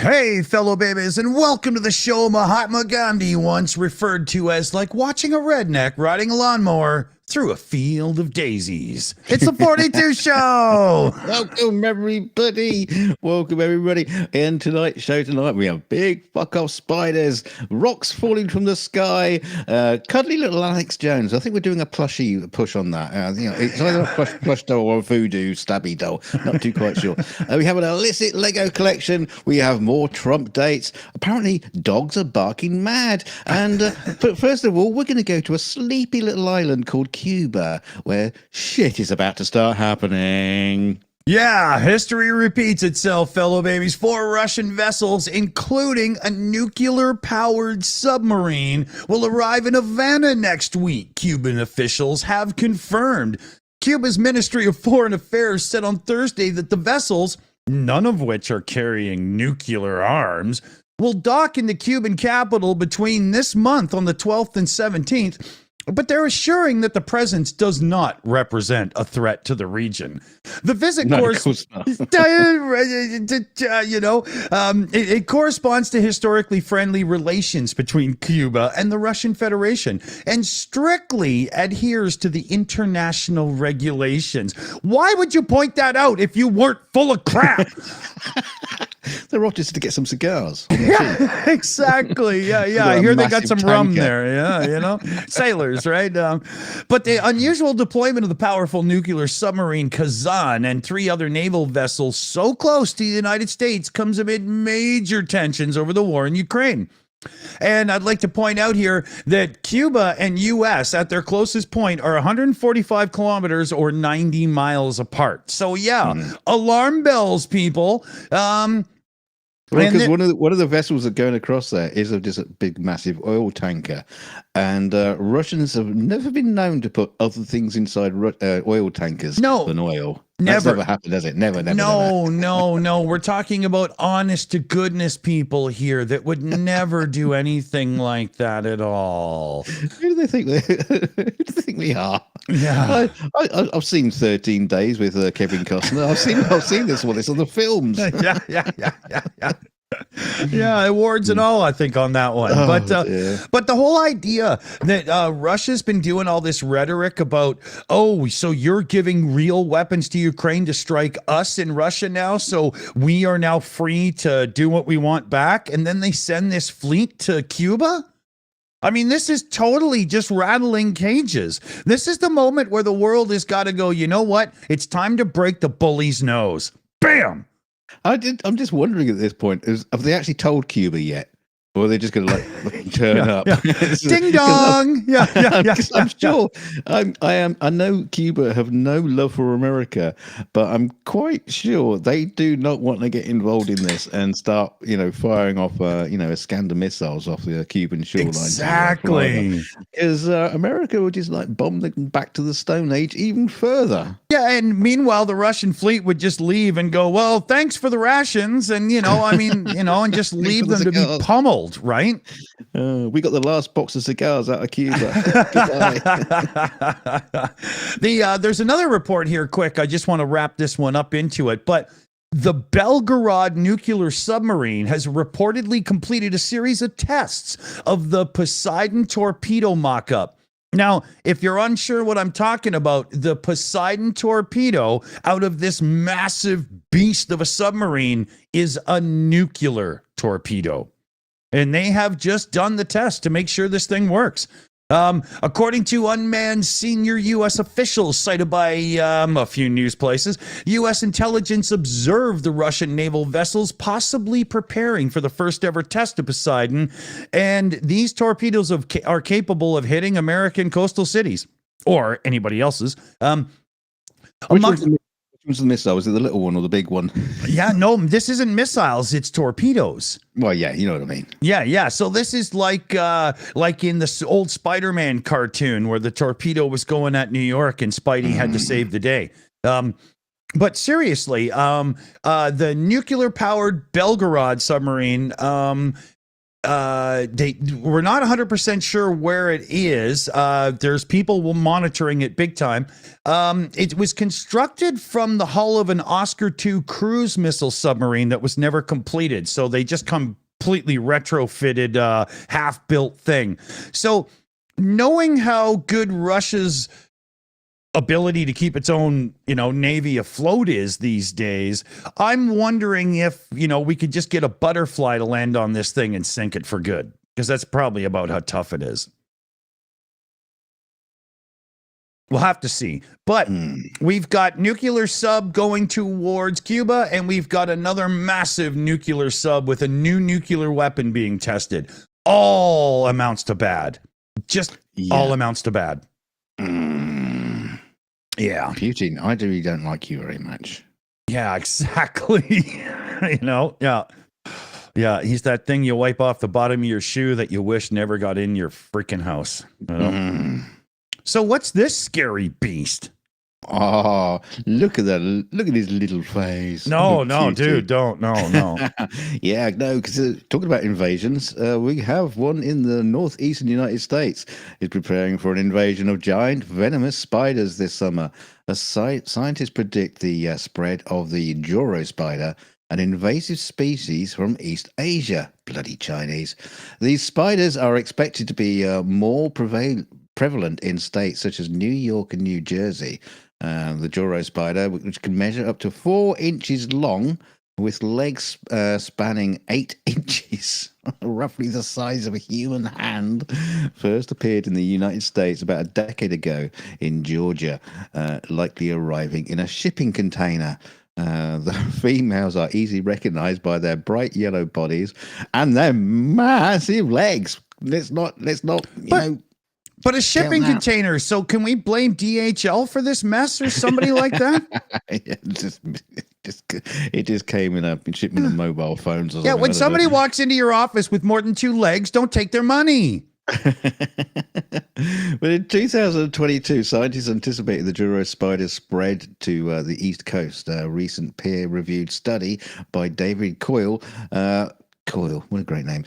Hey, fellow babies, and welcome to the show Mahatma Gandhi once referred to as like watching a redneck riding a lawnmower through a field of daisies. It's the 42 show! Welcome, everybody. Welcome, everybody. In tonight's show tonight, we have big fuck-off spiders, rocks falling from the sky, cuddly little Alex Jones. I think we're doing a plushie push on that. It's either a plush doll or a voodoo stabby doll. Not too quite sure. We have an illicit Lego collection. We have more Trump dates. Apparently, dogs are barking mad. And but first of all, we're going to go to a sleepy little island called Cuba, where shit is about to start happening. Yeah, history repeats itself, fellow babies. 4 Russian vessels, including a nuclear-powered submarine, will arrive in Havana next week, Cuban officials have confirmed. Cuba's Ministry of Foreign Affairs said on Thursday that the vessels, none of which are carrying nuclear arms, will dock in the Cuban capital between this month on the 12th and 17th. But they're assuring that the presence does not represent a threat to the region. The visit it corresponds to historically friendly relations between Cuba and the Russian Federation and strictly adheres to the international regulations. Why would you point that out if you weren't full of crap? They're off just to get some cigars. Yeah, exactly. Yeah. I hear they got some rum there. Yeah, sailors, right? But the unusual deployment of the powerful nuclear submarine Kazan and 3 other naval vessels so close to the United States comes amid major tensions over the war in Ukraine. And I'd like to point out here that Cuba and U.S. at their closest point are 145 kilometers or 90 miles apart. So, alarm bells, people. Because one of the vessels that are going across there is just a big, massive oil tanker, and Russians have never been known to put other things inside oil tankers than oil. That's never happened, has it? Never. No. We're talking about honest to goodness people here that would never do anything like that at all. Who do they think who do they think we are? Yeah, I've seen 13 Days with Kevin Costner. I've seen this one. It's on the films. Yeah. Yeah, awards and all, I think, on that one. But the whole idea that Russia's been doing all this rhetoric about, so you're giving real weapons to Ukraine to strike us in Russia now, so we are now free to do what we want back, and then they send this fleet to Cuba? I mean, this is totally just rattling cages. This is the moment where the world has got to go, you know what? It's time to break the bully's nose. Bam! I'm just wondering at this point, have they actually told Cuba yet? Or are they just going to turn up? Ding dong! I'm sure. I know Cuba have no love for America, but I'm quite sure they do not want to get involved in this and start, firing off, Iskander missiles off the Cuban shoreline. Exactly. Because America would just bomb them back to the Stone Age even further. Yeah, and meanwhile, the Russian fleet would just leave and go, well, thanks for the rations, and and just leave them to be pummeled. Right? We got the last box of cigars out of Cuba. There's another report here, quick. I just want to wrap this one up into it. But the Belgorod nuclear submarine has reportedly completed a series of tests of the Poseidon torpedo mock-up. Now, if you're unsure what I'm talking about, the Poseidon torpedo out of this massive beast of a submarine is a nuclear torpedo. And they have just done the test to make sure this thing works. According to unmanned senior U.S. officials cited by a few news places, U.S. intelligence observed the Russian naval vessels possibly preparing for the first ever test of Poseidon. And these torpedoes are capable of hitting American coastal cities or anybody else's. Which was the missile? Was it the little one or the big one? Yeah, no, this isn't missiles. It's torpedoes. Well, yeah, you know what I mean. Yeah. So this is like in the old Spider-Man cartoon where the torpedo was going at New York and Spidey had to save the day. But seriously, the nuclear-powered Belgorod submarine we're not 100% sure where it is. There's people monitoring it big time. It was constructed from the hull of an Oscar II cruise missile submarine that was never completed. So they just completely retrofitted half-built thing. So knowing how good Russia's ability to keep its own, navy afloat is these days, I'm wondering if, we could just get a butterfly to land on this thing and sink it for good, because that's probably about how tough it is. We'll have to see. But we've got nuclear sub going towards Cuba, and we've got another massive nuclear sub with a new nuclear weapon being tested. All amounts to bad. Just all amounts to bad. Yeah. Putin, I really don't like you very much. Yeah, exactly. Yeah. Yeah, he's that thing you wipe off the bottom of your shoe that you wish never got in your freaking house. So what's this scary beast? Oh, look at that. Look at his little face. No, dude, don't. No. Yeah, no, because talking about invasions, we have one in the northeastern United States. Is preparing for an invasion of giant venomous spiders this summer. Scientists predict the spread of the Joro spider, an invasive species from East Asia. Bloody Chinese. These spiders are expected to be more prevalent in states such as New York and New Jersey. The Joro spider, which can measure up to 4 inches long, with legs spanning 8 inches, roughly the size of a human hand, first appeared in the United States about a decade ago in Georgia, likely arriving in a shipping container. The females are easily recognized by their bright yellow bodies and their massive legs. Let's not, But a shipping container. So can we blame DHL for this mess or somebody like that? It just came in a shipment of mobile phones. Or yeah, when somebody walks into your office with more than 2 legs, don't take their money. But in 2022, scientists anticipated the Joro spider spread to the East Coast. A recent peer-reviewed study by David Coyle, what a great name.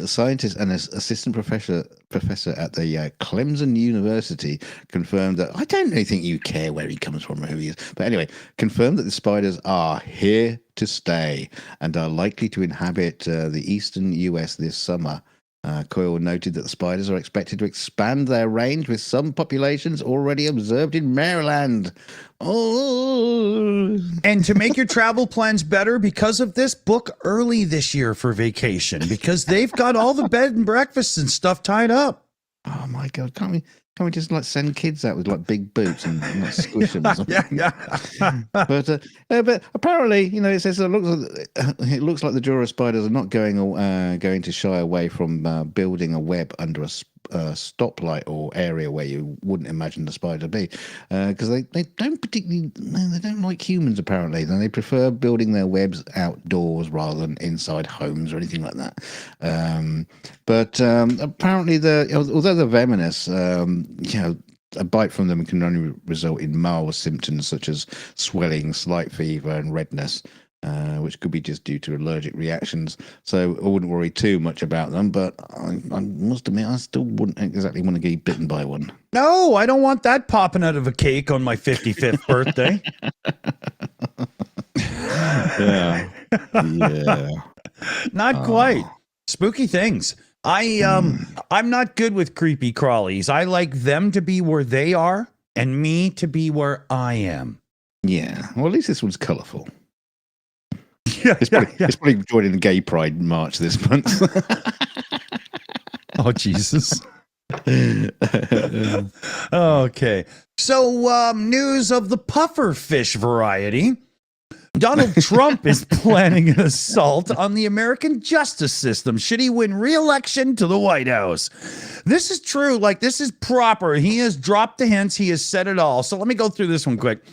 Scientist and assistant professor at the Clemson University confirmed that, I don't really think you care where he comes from or who he is, but anyway, confirmed that the spiders are here to stay and are likely to inhabit the eastern US this summer. Coyle noted that the spiders are expected to expand their range, with some populations already observed in Maryland. Oh. And to make your travel plans better because of this, book early this year for vacation, because they've got all the bed and breakfasts and stuff tied up. Oh my God, can't we just send kids out with big boots and squish them or something? Yeah. But apparently, it says it looks like the Joro spiders are not going to shy away from building a web under a stoplight or area where you wouldn't imagine the spider to be, because they don't like humans apparently. They prefer building their webs outdoors rather than inside homes or anything like that. But apparently, although they're venomous, a bite from them can only result in mild symptoms such as swelling, slight fever, and redness, which could be just due to allergic reactions. So I wouldn't worry too much about them, but I must admit, I still wouldn't exactly want to get bitten by one. No, I don't want that popping out of a cake on my 55th birthday. Yeah. Not quite. Spooky things. I'm not good with creepy crawlies. I like them to be where they are and me to be where I am. Yeah. Well, at least this one's colourful. It's probably joining the Gay Pride March this month. Oh, Jesus. Okay. So, news of the puffer fish variety. Donald Trump is planning an assault on the American justice system should he win re-election to the White House. This is true. This is proper. He has dropped the hints. He has said it all. So let me go through this one quick.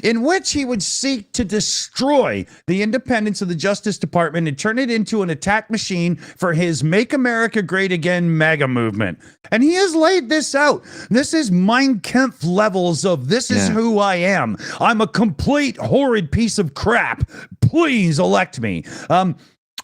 In which he would seek to destroy the independence of the Justice Department and turn it into an attack machine for his Make America Great Again MAGA movement. And he has laid this out. This is Mein Kampf levels of this is who I am. I'm a complete horrid piece of crap. Please elect me.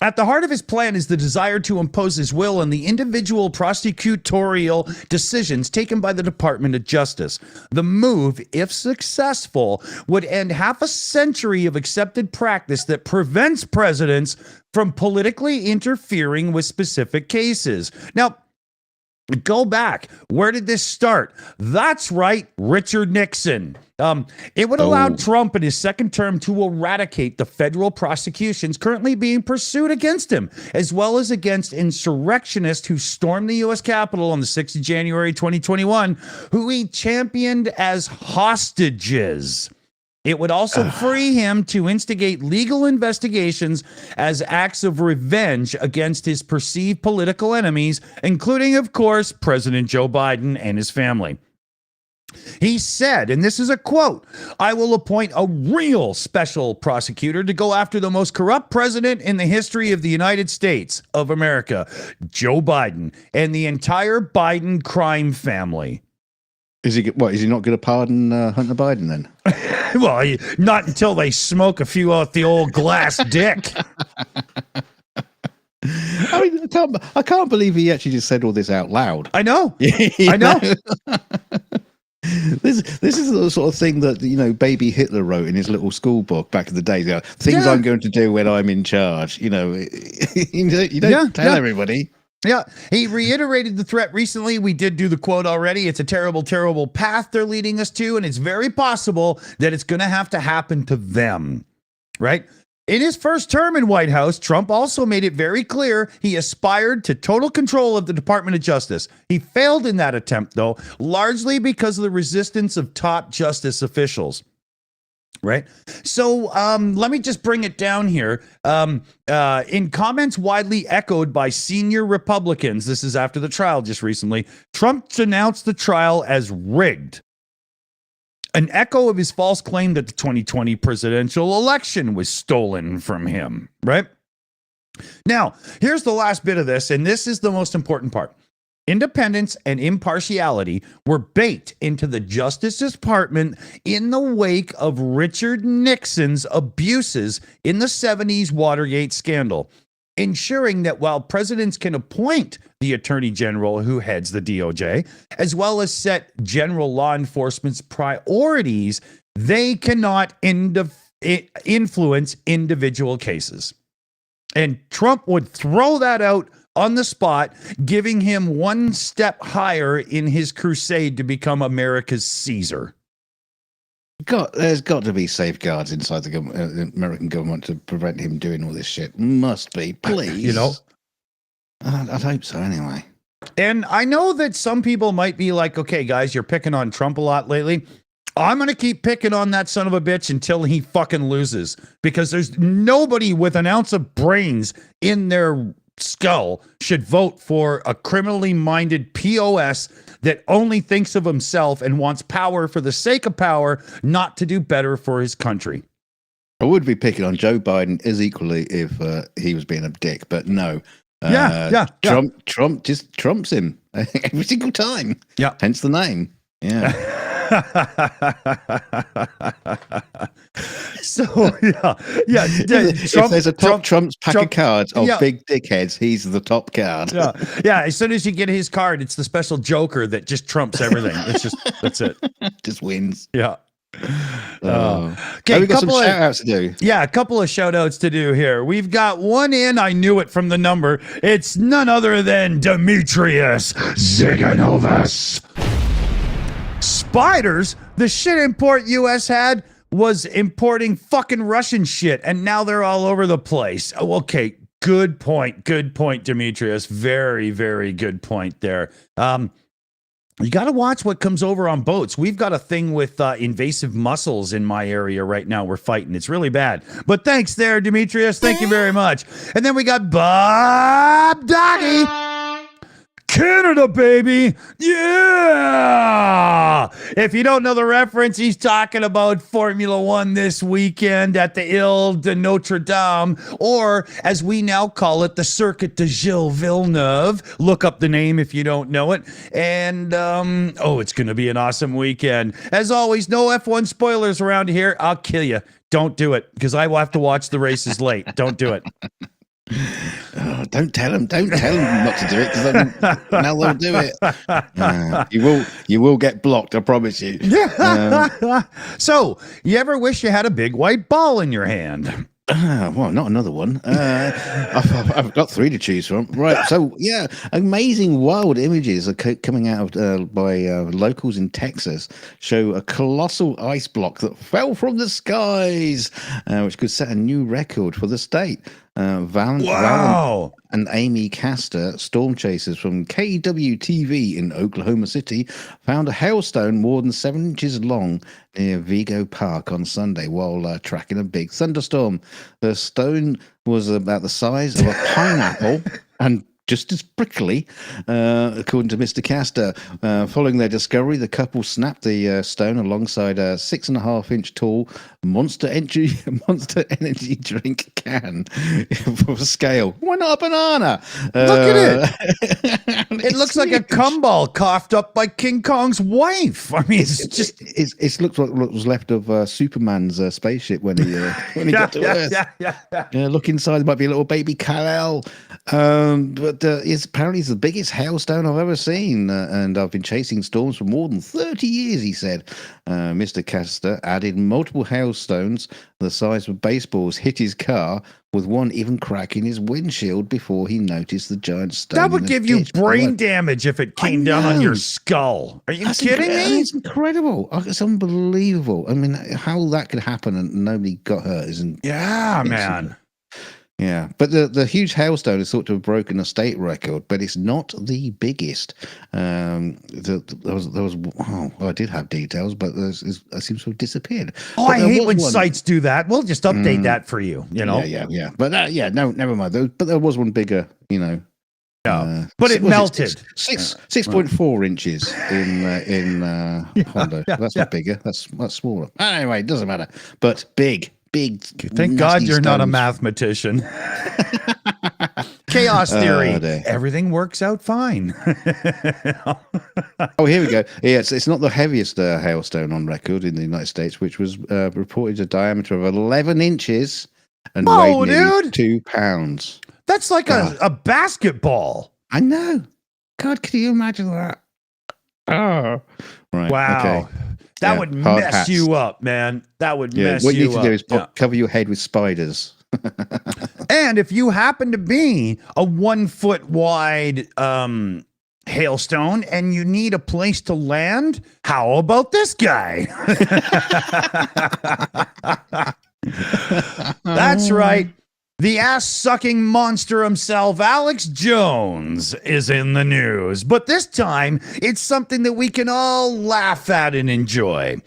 At the heart of his plan is the desire to impose his will on the individual prosecutorial decisions taken by the Department of Justice. The move, if successful, would end half a century of accepted practice that prevents presidents from politically interfering with specific cases. Now, go back. Where did this start? That's right, Richard Nixon. It would allow Trump in his second term to eradicate the federal prosecutions currently being pursued against him, as well as against insurrectionists who stormed the U.S. Capitol on the 6th of January 2021, who he championed as hostages. It would also free him to instigate legal investigations as acts of revenge against his perceived political enemies, including, of course, President Joe Biden and his family. He said, and this is a quote, "I will appoint a real special prosecutor to go after the most corrupt president in the history of the United States of America, Joe Biden, and the entire Biden crime family." Is he not going to pardon Hunter Biden then? Well, not until they smoke a few out the old glass dick. I mean, I can't believe he actually just said all this out loud. I know. I know. This is the sort of thing that, you know, baby Hitler wrote in his little school book back in the day. Things I'm going to do when I'm in charge. You know, you don't tell everybody. Yeah, he reiterated the threat recently. We did do the quote already. It's a terrible, terrible path they're leading us to, and it's very possible that it's going to have to happen to them, right? In his first term in White House, Trump also made it very clear he aspired to total control of the Department of Justice. He failed in that attempt, though, largely because of the resistance of top justice officials. Right. So let me just bring it down here. In comments widely echoed by senior Republicans, this is after the trial just recently, Trump denounced the trial as rigged. An echo of his false claim that the 2020 presidential election was stolen from him. Right. Now, here's the last bit of this, and this is the most important part. Independence and impartiality were baked into the Justice Department in the wake of Richard Nixon's abuses in the 70s Watergate scandal, ensuring that while presidents can appoint the Attorney General who heads the DOJ, as well as set general law enforcement's priorities, they cannot influence individual cases. And Trump would throw that out on the spot, giving him one step higher in his crusade to become America's Caesar. There's got to be safeguards inside the American government to prevent him doing all this shit. Must be, please. You know, I'd hope so anyway. And I know that some people might be like, okay, guys, you're picking on Trump a lot lately. I'm going to keep picking on that son of a bitch until he fucking loses, because there's nobody with an ounce of brains in their skull should vote for a criminally minded POS that only thinks of himself and wants power for the sake of power, not to do better for his country. I would be picking on Joe Biden as equally if he was being a dick, but no. Trump just trumps him every single time. Yeah. Hence the name. Yeah. So yeah. If there's a Trump's pack of cards of big dickheads, he's the top card. Yeah. As soon as you get his card, it's the special Joker that just trumps everything. That's it. Just wins. Yeah. Okay, we've got some shout outs to do. Yeah, a couple of shout outs to do here. We've got one in, I knew it from the number. It's none other than Demetrius Ziganovas. Spiders, the shit import US had was importing fucking Russian shit, and now they're all over the place. Oh, okay, good point, Demetrius. Very, very good point there. You got to watch what comes over on boats. We've got a thing with invasive mussels in my area right now. We're fighting. It's really bad. But thanks there, Demetrius. Thank you very much. And then we got Bob Doggy. Canada, baby. Yeah. If you don't know the reference, he's talking about Formula One this weekend at the Ile de Notre Dame, or as we now call it, the Circuit de Gilles Villeneuve. Look up the name if you don't know it. And, it's going to be an awesome weekend. As always, no F1 spoilers around here. I'll kill you. Don't do it, because I will have to watch the races late. Don't do it. Oh, don't tell them not to do it, because now they'll do it. You will get blocked, I promise you. So, you ever wish you had a big white ball in your hand? Well, not another one. I've got 3 to choose from. Right. So, yeah, amazing wild images are coming out by locals in Texas, show a colossal ice block that fell from the skies, which could set a new record for the state. Val and Amy Castor, storm chasers from KWTV in Oklahoma City, found a hailstone more than 7 inches long near Vigo Park on Sunday while tracking a big thunderstorm. The stone was about the size of a pineapple and just as prickly, according to Mr. Castor. Following their discovery, the couple snapped the stone alongside a 6.5-inch tall Monster Energy drink can for scale. Why not a banana? Look at it. It looks like a cum ball coughed up by King Kong's wife. I mean, it looks like what was left of Superman's spaceship when he got to Earth. Look inside. There might be a little baby Kal-El. But it's apparently the biggest hailstone I've ever seen, and I've been chasing storms for more than 30 years, he said. Mr. Castor added multiple hailstones the size of baseballs hit his car, with one even cracking his windshield before he noticed the giant stone. That would give you brain damage if it came down on your skull. Are you kidding me? It's incredible. It's unbelievable. I mean, how that could happen and nobody got hurt isn't. Yeah, man. Yeah, but the huge hailstone is thought to have broken a state record, but it's not the biggest. I did have details, but it seems to have disappeared. Oh, I hate when sites do that. We'll just update that for you. You know. Yeah. But no, never mind. But there was one bigger. Yeah, but it melted. 6.4 inches in Hondo. That's not bigger. That's smaller. Anyway, it doesn't matter. But big. Thank God you're not a mathematician. Chaos theory. Everything works out fine. Oh, here we go. Yeah, it's not the heaviest hailstone on record in the United States, which was reported a diameter of 11 inches and weighed nearly 2 pounds. That's like a basketball. I know. God, can you imagine that? Oh, right. Wow. Okay. That would mess you up, man. That would mess you up. What you need to do is cover your head with spiders. And if you happen to be a 1 foot wide hailstone and you need a place to land, how about this guy? That's right. The ass-sucking monster himself, Alex Jones, is in the news. But this time, it's something that we can all laugh at and enjoy.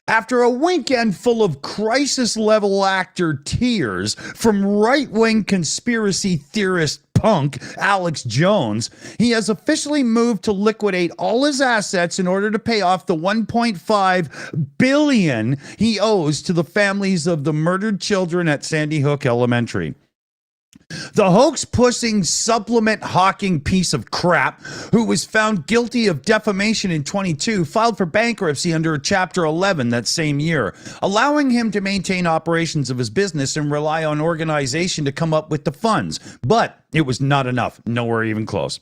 After a weekend full of crisis-level actor tears from right-wing conspiracy theorist punk Alex Jones, he has officially moved to liquidate all his assets in order to pay off the $1.5 billion he owes to the families of the murdered children at Sandy Hook Elementary. The hoax-pushing, supplement-hawking piece of crap, who was found guilty of defamation in 22, filed for bankruptcy under Chapter 11 that same year, allowing him to maintain operations of his business and rely on organization to come up with the funds. But it was not enough, nowhere even close.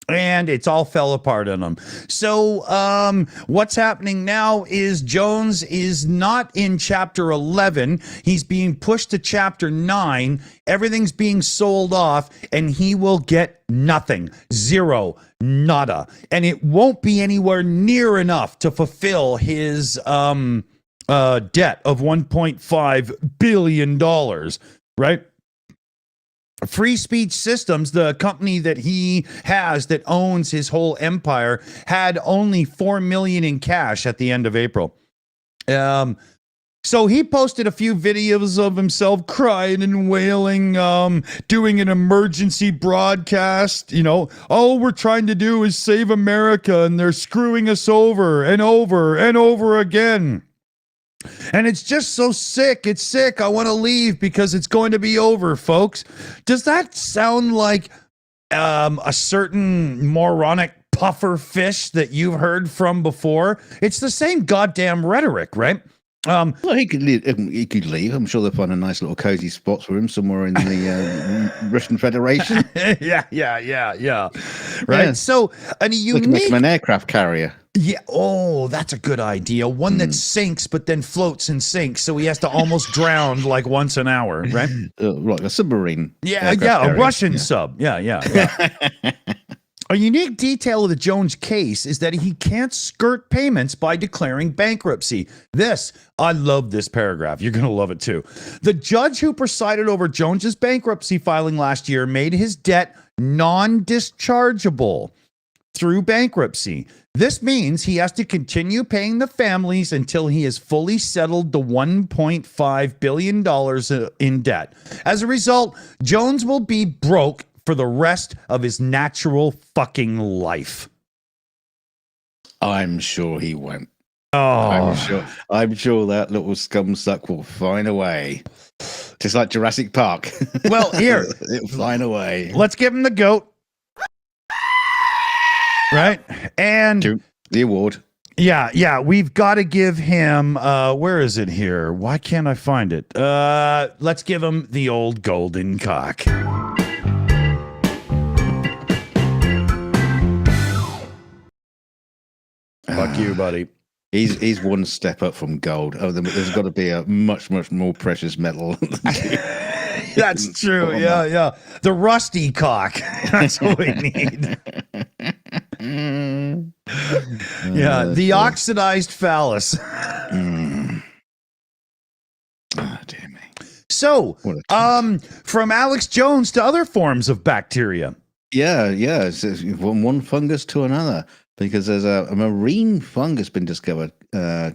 And it's all fell apart on him. So what's happening now is Jones is not in Chapter 11. He's being pushed to Chapter 9. Everything's being sold off, and he will get nothing. Zero. Nada. And it won't be anywhere near enough to fulfill his debt of $1.5 billion, right? Free Speech Systems, the company that he has that owns his whole empire, had only $4 million in cash at the end of April. So he posted a few videos of himself crying and wailing, doing an emergency broadcast. All we're trying to do is save America, and they're screwing us over and over and over again. And it's just so sick. It's sick. I want to leave because it's going to be over, folks. Does that sound like a certain moronic puffer fish that you've heard from before? It's the same goddamn rhetoric, right? Well, he could leave. He could leave. I'm sure they'll find a nice little cozy spot for him somewhere in the Russian Federation. Yeah. Right. Yeah. So, and a We can make him unique. an aircraft carrier. Yeah. Oh, that's a good idea. One that sinks, but then floats and sinks. So he has to almost drown like once an hour, right? Like a submarine. Yeah. aircraft Yeah. A carrier. Russian sub. Yeah. A unique detail of the Jones case is that he can't skirt payments by declaring bankruptcy. I love this paragraph. You're going to love it too. The judge who presided over Jones's bankruptcy filing last year made his debt non-dischargeable through bankruptcy. This means he has to continue paying the families until he has fully settled the $1.5 billion in debt. As a result, Jones will be broke for the rest of his natural fucking life. I'm sure he won't. Oh, I'm sure that little scumsuck will find a way. Just like Jurassic Park. well, here, It'll find a way. let's give him the goat. Right? And The award. yeah, we've got to give him, where is it here? Why can't I find it? Let's give him the old golden cock. Fuck you, buddy. He's one step up from gold. Oh, there's got to be a much more precious metal. That's true. Yeah. The rusty cock. That's what we need. Yeah. The oxidized phallus. Oh, dear me. So, What a from Alex Jones to other forms of bacteria. Yeah. It's one fungus to another, because there's a marine fungus been discovered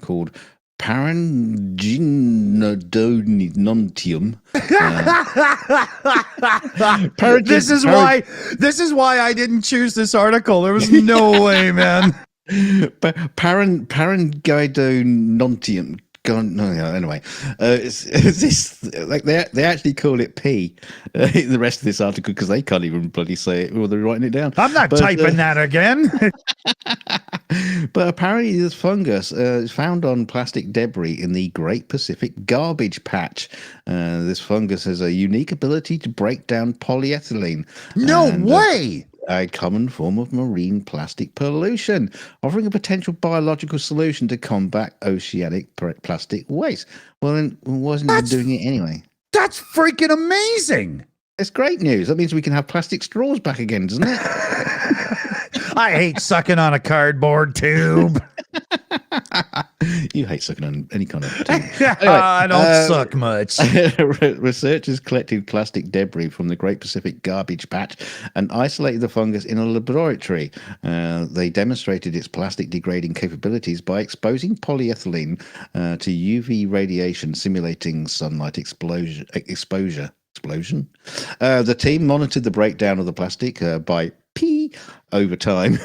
called Paranginodontium. This is why I didn't choose this article. There was no way, man. Parangidonontium. Anyway, it's this, like they actually call it P in the rest of this article, because they can't even bloody say it while they're writing it down. I'm not typing that again. But apparently this fungus is found on plastic debris in the Great Pacific Garbage Patch. This fungus has a unique ability to break down polyethylene. No way. A common form of marine plastic pollution, offering a potential biological solution to combat oceanic plastic waste. Well, then why isn't he doing it anyway? That's freaking amazing. It's great news. That means we can have plastic straws back again, doesn't it? I hate sucking on a cardboard tube. You hate sucking on any kind of tube. Anyway, I don't suck much. Researchers collected plastic debris from the Great Pacific Garbage Patch and isolated the fungus in a laboratory. They demonstrated its plastic degrading capabilities by exposing polyethylene to UV radiation, simulating sunlight exposure. The team monitored the breakdown of the plastic by P over time,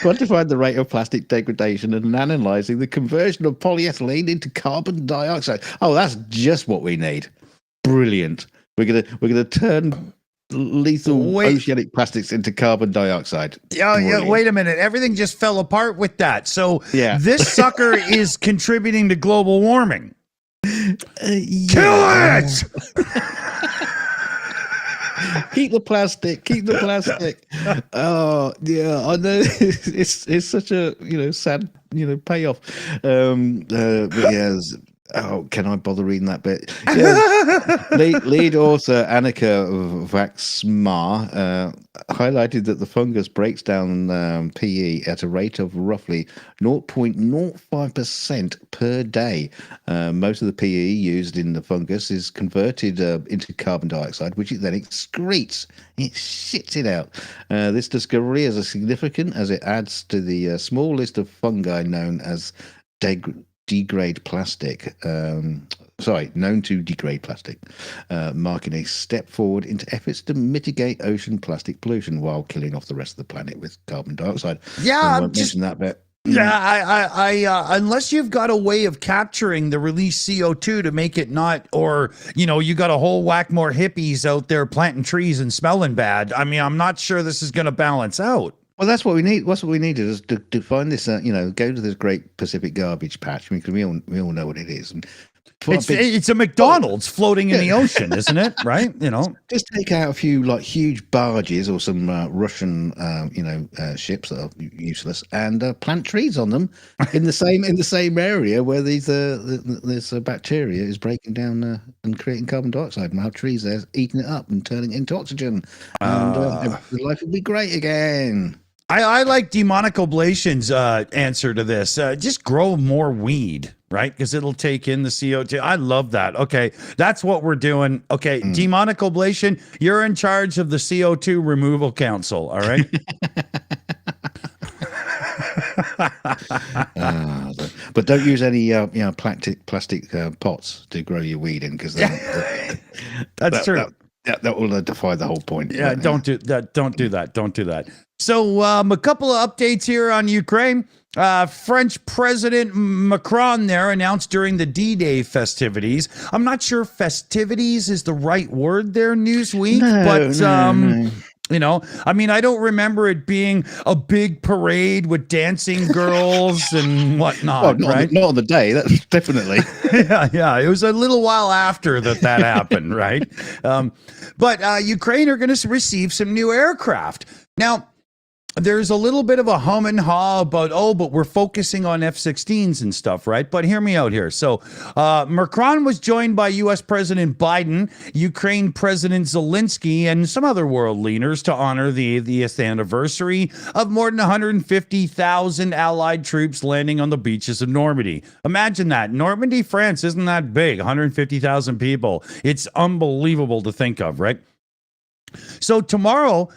quantified the rate of plastic degradation and analyzing the conversion of polyethylene into carbon dioxide. Oh, that's just what we need. Brilliant. We're gonna turn lethal oceanic plastics into carbon dioxide. Yeah, wait a minute. Everything just fell apart with that. So Yeah. this sucker is contributing to global warming. Kill it! Keep the plastic. Oh yeah, I know. It's such a sad payoff. But yeah. Oh, can I bother reading that bit? Yeah. Lead author Annika Vaxmar highlighted that the fungus breaks down PE at a rate of roughly 0.05% per day. Most of the PE used in the fungus is converted into carbon dioxide, which it then excretes. It shits it out. This discovery is significant as it adds to the small list of fungi known as degrade plastic, known to degrade plastic, marking a step forward into efforts to mitigate ocean plastic pollution while killing off the rest of the planet with carbon dioxide. Yeah, I I'm won't mention that bit. Yeah, I unless you've got a way of capturing the released CO2 to make it not, or, you got a whole whack more hippies out there planting trees and smelling bad. I mean, I'm not sure this is going to balance out. Well, that's what we need. What's what we needed is to find this. Go to this great Pacific garbage patch because we all know what it is. And It's a McDonald's floating in the ocean, isn't it? Right? Just take out a few like huge barges or some Russian, ships that are useless, and plant trees on them in the same area where this bacteria is breaking down and creating carbon dioxide. And our trees there eating it up and turning it into oxygen, and life will be great again. I like Demonic Oblation's answer to this. Just grow more weed, right? Because it'll take in the CO2. I love that. Okay, that's what we're doing. Okay, Demonic Oblation, you're in charge of the CO2 removal council, all right? But don't use any plastic pots to grow your weed in, because that's true. That will defy the whole point. Yeah, don't do that. Don't do that. Don't do that. So a couple of updates here on Ukraine. French President Macron there announced during the D-Day festivities. I'm not sure festivities is the right word there, Newsweek, no. I mean, I don't remember it being a big parade with dancing girls and whatnot, right? Not on the day, that's definitely. Yeah. It was a little while after that happened, right? But Ukraine are going to receive some new aircraft. Now, there's a little bit of a hum and haw about, but we're focusing on F-16s and stuff, right? But hear me out here. So Macron was joined by U.S. President Biden, Ukraine President Zelensky, and some other world leaders to honor the 80th anniversary of more than 150,000 Allied troops landing on the beaches of Normandy. Imagine that. Normandy, France isn't that big, 150,000 people. It's unbelievable to think of, right? So tomorrow,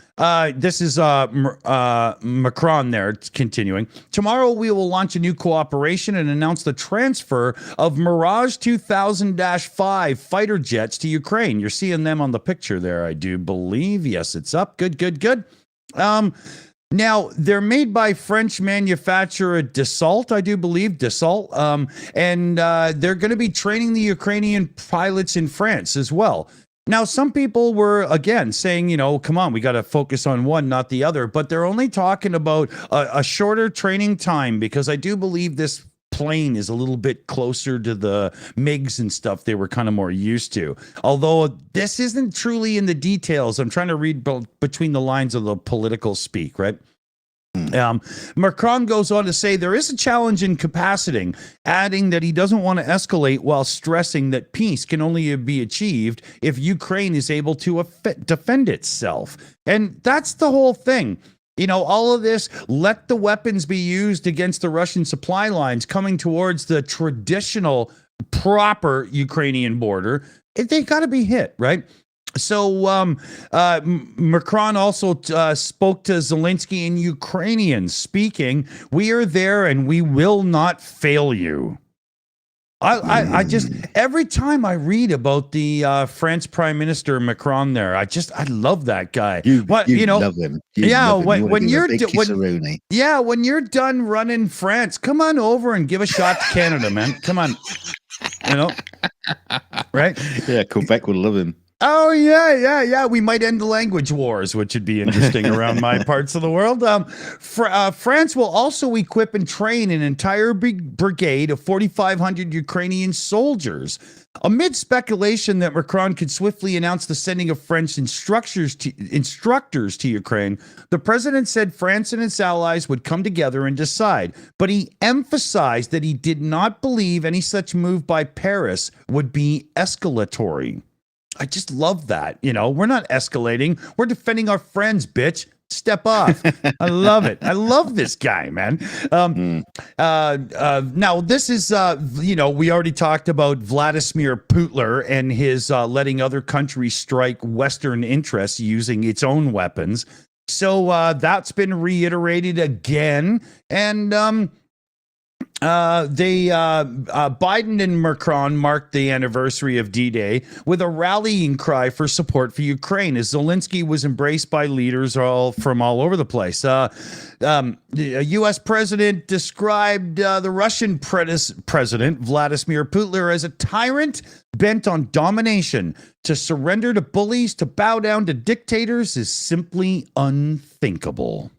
this is Macron there, it's continuing. Tomorrow, we will launch a new cooperation and announce the transfer of Mirage 2000-5 fighter jets to Ukraine. You're seeing them on the picture there, I do believe. Yes, it's up. Good. Now, they're made by French manufacturer Dassault, I do believe, Dassault, and they're going to be training the Ukrainian pilots in France as well. Now, some people were, again, saying, come on, we got to focus on one, not the other. But they're only talking about a shorter training time, because I do believe this plane is a little bit closer to the MiGs and stuff they were kind of more used to. Although this isn't truly in the details. I'm trying to read between the lines of the political speak, right? Macron goes on to say there is a challenge in capacitating, adding that he doesn't want to escalate while stressing that peace can only be achieved if Ukraine is able to defend itself. And that's the whole thing. All of this, let the weapons be used against the Russian supply lines coming towards the traditional, proper Ukrainian border. They got to be hit, right? So Macron also spoke to Zelensky in Ukrainian, speaking, "We are there and we will not fail you." I just, every time I read about the French Prime Minister Macron there, I love that guy. You love him. When you're done running France, come on over and give a shot to Canada, man. Come on, right? Yeah, Quebec would love him. Oh, yeah. We might end the language wars, which would be interesting around my parts of the world. France will also equip and train an entire brigade of 4,500 Ukrainian soldiers. Amid speculation that Macron could swiftly announce the sending of French instructors to Ukraine, the president said France and its allies would come together and decide. But he emphasized that he did not believe any such move by Paris would be escalatory. I just love that. We're not escalating. We're defending our friends, bitch. Step off. I love it. I love this guy, man. Now, this is, we already talked about Vladimir Putin and his letting other countries strike Western interests using its own weapons. So that's been reiterated again. And Biden and Macron marked the anniversary of D-Day with a rallying cry for support for Ukraine, as Zelensky was embraced by leaders from all over the place. The U.S. president described the Russian president, Vladimir Putin, as a tyrant bent on domination. To surrender to bullies, to bow down to dictators is simply unthinkable.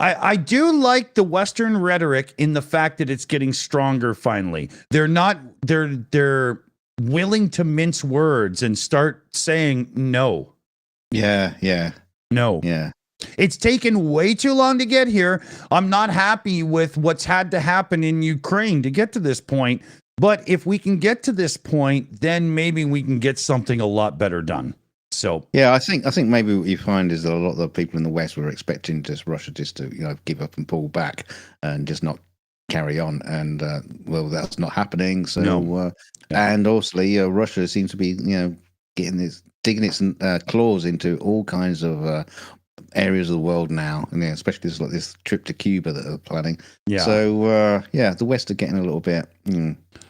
I do like the Western rhetoric in the fact that it's getting stronger finally. They're willing to mince words and start saying no. Yeah. No. Yeah. It's taken way too long to get here. I'm not happy with what's had to happen in Ukraine to get to this point. But if we can get to this point, then maybe we can get something a lot better done. So yeah, I think maybe what you find is that a lot of the people in the West were expecting Russia just to give up and pull back and just not carry on, and well, that's not happening. So No. and also Russia seems to be digging its claws into all kinds of areas of the world now, and especially this trip to Cuba that they're planning. Yeah. So the West are getting a little bit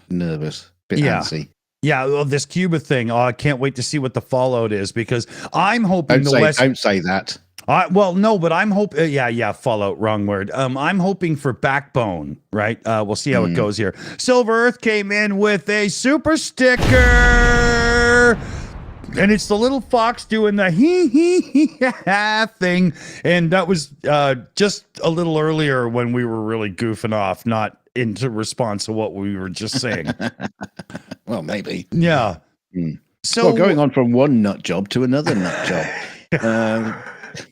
nervous, bit antsy. Yeah, well, this Cuba thing. Oh, I can't wait to see what the fallout is, because I'm hoping West. Don't say that. Well, no, but I'm hoping. Fallout. Wrong word. I'm hoping for backbone. Right. We'll see how it goes here. Silver Earth came in with a super sticker. And it's the little fox doing the hee ha thing. And that was just a little earlier when we were really goofing off, not into response to what we were just saying. Well, maybe. Yeah. So going on from one nut job to another nut job.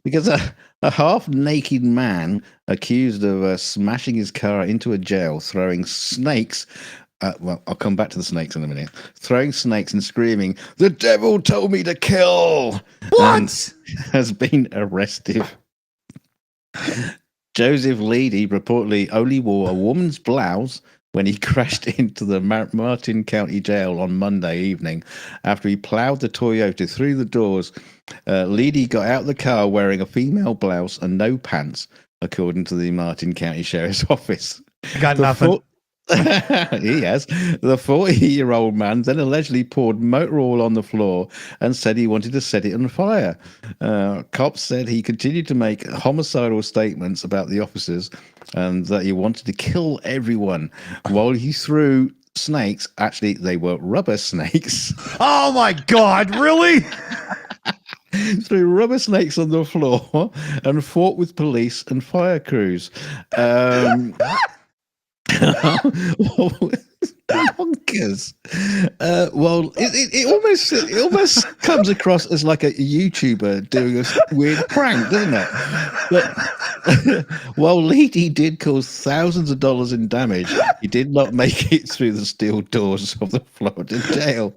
Because a half-naked man accused of smashing his car into a jail, throwing snakes. Well, I'll come back to the snakes in a minute. Throwing snakes and screaming, "The devil told me to kill!" What? Has been arrested. Joseph Leedy reportedly only wore a woman's blouse when he crashed into the Martin County Jail on Monday evening after he plowed the Toyota through the doors. Leedy got out of the car wearing a female blouse and no pants, according to the Martin County Sheriff's Office. Got nothing. He has. The 40-year-old man then allegedly poured motor oil on the floor and said he wanted to set it on fire. Cops said he continued to make homicidal statements about the officers and that he wanted to kill everyone while he threw snakes. Actually, they were rubber snakes. Oh my God, really? Threw rubber snakes on the floor and fought with police and fire crews. Bonkers. Well, it almost comes across as like a YouTuber doing a weird prank, doesn't it? But while Leedy did cause thousands of dollars in damage, he did not make it through the steel doors of the Florida jail.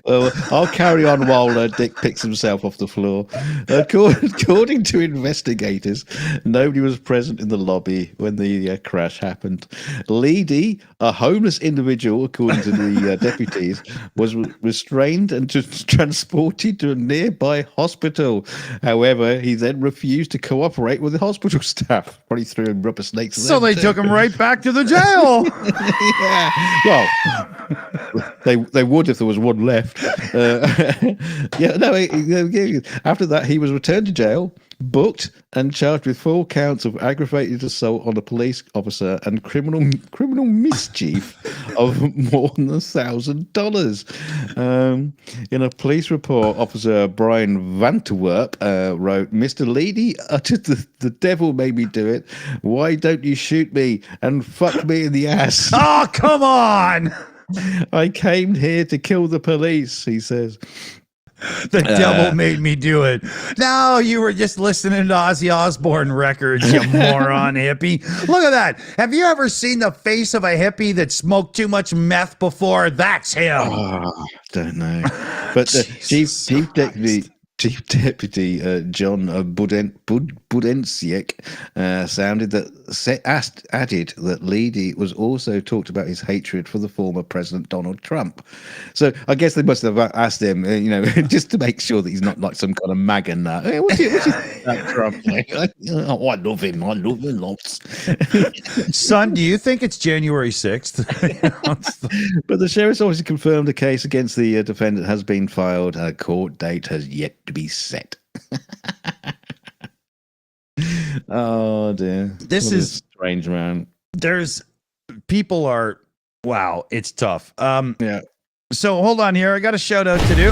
Well, I'll carry on while Dick picks himself off the floor. According to investigators, nobody was present in the lobby when the crash happened. Leedy, a homeless individual, according to the deputies, was restrained and transported to a nearby hospital. However, he then refused to cooperate with the hospital staff. Probably threw in rubber snakes. So they took him right back to the jail. Yeah. Well, they would if there was one left. After that, he was returned to jail, booked, and charged with 4 counts of aggravated assault on a police officer and criminal mischief of more than $1,000. In a police report, Officer Brian Vanterwerp wrote, "Mr. Leedy uttered the devil made me do it. Why don't you shoot me and fuck me in the ass?" Oh, come on. "I came here to kill the police," he says. The devil made me do it. No, you were just listening to Ozzy Osbourne records, you moron hippie. Look at that. Have you ever seen the face of a hippie that smoked too much meth before? That's him. Oh, don't know. But the Chief Deputy John Budensiek added that Leedy was also talked about his hatred for the former President Donald Trump. So I guess they must have asked him, just to make sure that he's not like some kind of MAGA nut. Hey, what's you about Trump? Oh, I love him. I love him lots. Son, do you think it's January 6th? But the sheriff's office confirmed the case against the defendant has been filed. A court date has yet to be set. Oh dear, this is strange, man. Wow, it's tough. Yeah. So hold on here. I got a shout out to do.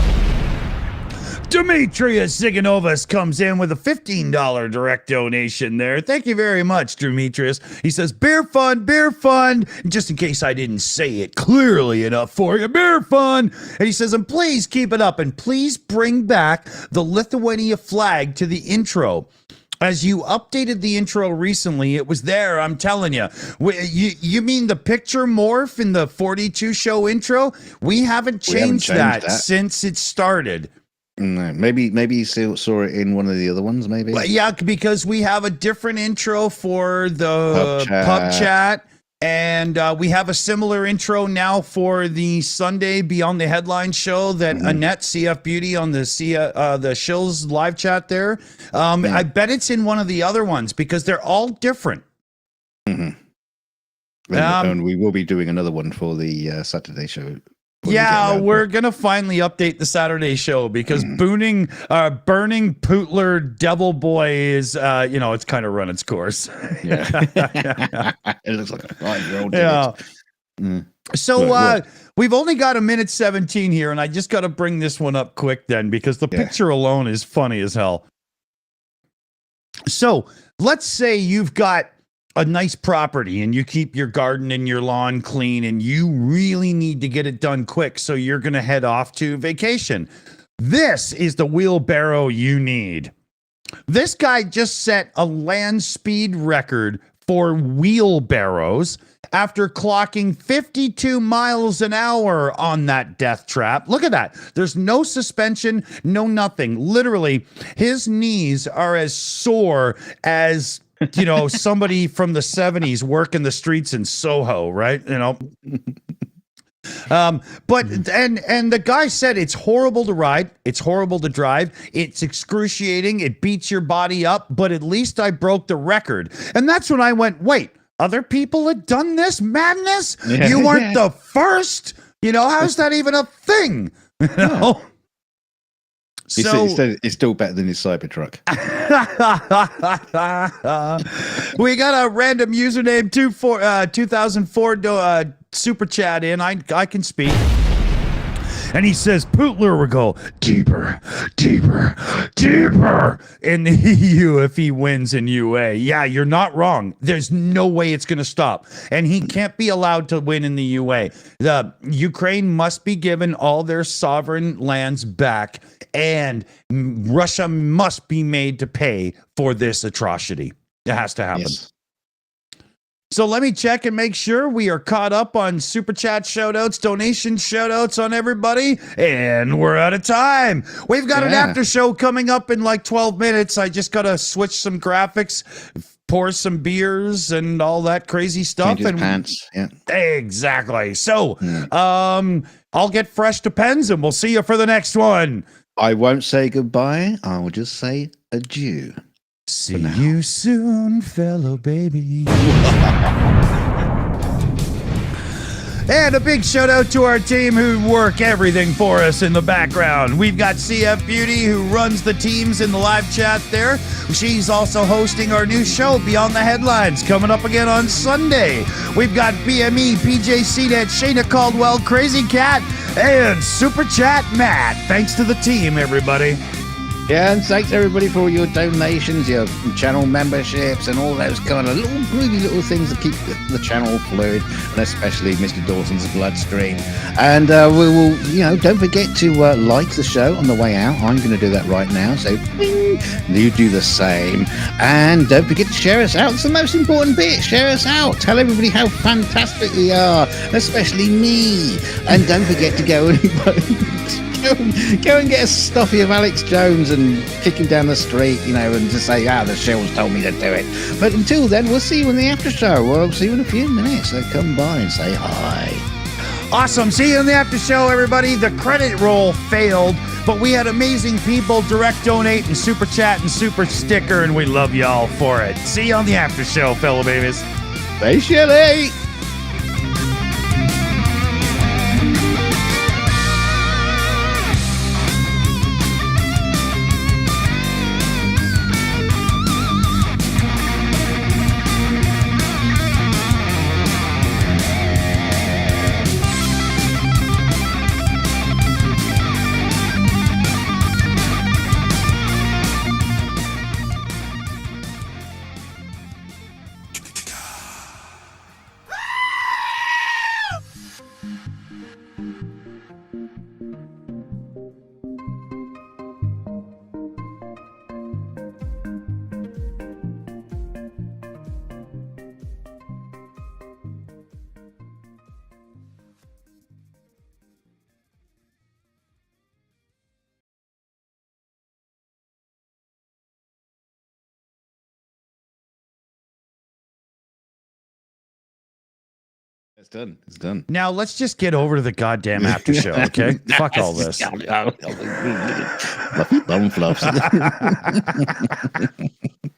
Demetrius Ziganovas comes in with a $15 direct donation there. Thank you very much, Demetrius. He says, beer fund, beer fund. Just in case I didn't say it clearly enough for you, beer fund. And he says, and please keep it up and please bring back the Lithuania flag to the intro. As you updated the intro recently, it was there, I'm telling you. You mean the picture morph in the 42 show intro? We haven't changed that since it started. No, maybe you saw it in one of the other ones, maybe. Well, yeah, because we have a different intro for the PubChat, and we have a similar intro now for the Sunday Beyond the Headline show that Annette CF Beauty on the Shills live chat there. I bet and it's in one of the other ones because they're all different. And we will be doing another one for the Saturday show. Yeah, we're going to finally update the Saturday show because burning Pootler Devil Boy is, it's kind of run its course. Yeah. It looks like a 5-year-old. Yeah. So we've only got 1:17 here, and I just got to bring this one up quick then because the picture alone is funny as hell. So let's say you've got a nice property and you keep your garden and your lawn clean and you really need to get it done quick. So you're going to head off to vacation. This is the wheelbarrow you need. This guy just set a land speed record for wheelbarrows after clocking 52 miles an hour on that death trap. Look at that. There's no suspension, no nothing. Literally, his knees are as sore as somebody from the 70s working the streets in Soho, right? But the guy said it's horrible to ride, it's horrible to drive, it's excruciating, it beats your body up, but at least I broke the record. And that's when I went, wait, other people had done this madness? Yeah. You weren't the first? How's that even a thing? So it's still better than his Cybertruck. We got a random username 2004 super chat in. I can speak. And he says, Pootler will go deeper, deeper, deeper in the EU if he wins in UA. Yeah, you're not wrong. There's no way it's going to stop. And he can't be allowed to win in the UA. The Ukraine must be given all their sovereign lands back. And Russia must be made to pay for this atrocity. It has to happen. Yes. So let me check and make sure we are caught up on super chat shoutouts, donation shoutouts on everybody, and we're out of time. We've got an after show coming up in like 12 minutes. I just got to switch some graphics, pour some beers, and all that crazy stuff. Change his pants. Yeah, exactly. So I'll get fresh to pens, and we'll see you for the next one. I won't say goodbye. I will just say adieu. See you soon, fellow baby. And a big shout out to our team who work everything for us in the background. We've got CF Beauty who runs the teams in the live chat there. She's also hosting our new show, Beyond the Headlines, coming up again on Sunday. We've got BME, PJ CNET, Shayna Caldwell, Crazy Cat, and Super Chat Matt. Thanks to the team, everybody. Yeah, and thanks everybody for all your donations, your channel memberships, and all those kind of little groovy little things that keep the channel fluid, and especially Mr. Dawson's bloodstream. And we will, don't forget to like the show on the way out. I'm going to do that right now, so bing, you do the same. And don't forget to share us out. It's the most important bit. Share us out. Tell everybody how fantastic we are, especially me. And don't forget to go and go and get a stuffy of Alex Jones and kick him down the street, and just say, the Shills told me to do it. But until then, we'll see you in the after show. We'll see you in a few minutes. So come by and say hi. Awesome. See you in the after show, everybody. The credit roll failed, but we had amazing people direct donate and super chat and super sticker, and we love y'all for it. See you on the after show, fellow babies. Stay shilly. it's done. It's done. Now let's just get over to the goddamn after show, okay? Fuck all this. Fluffy bum fluffs.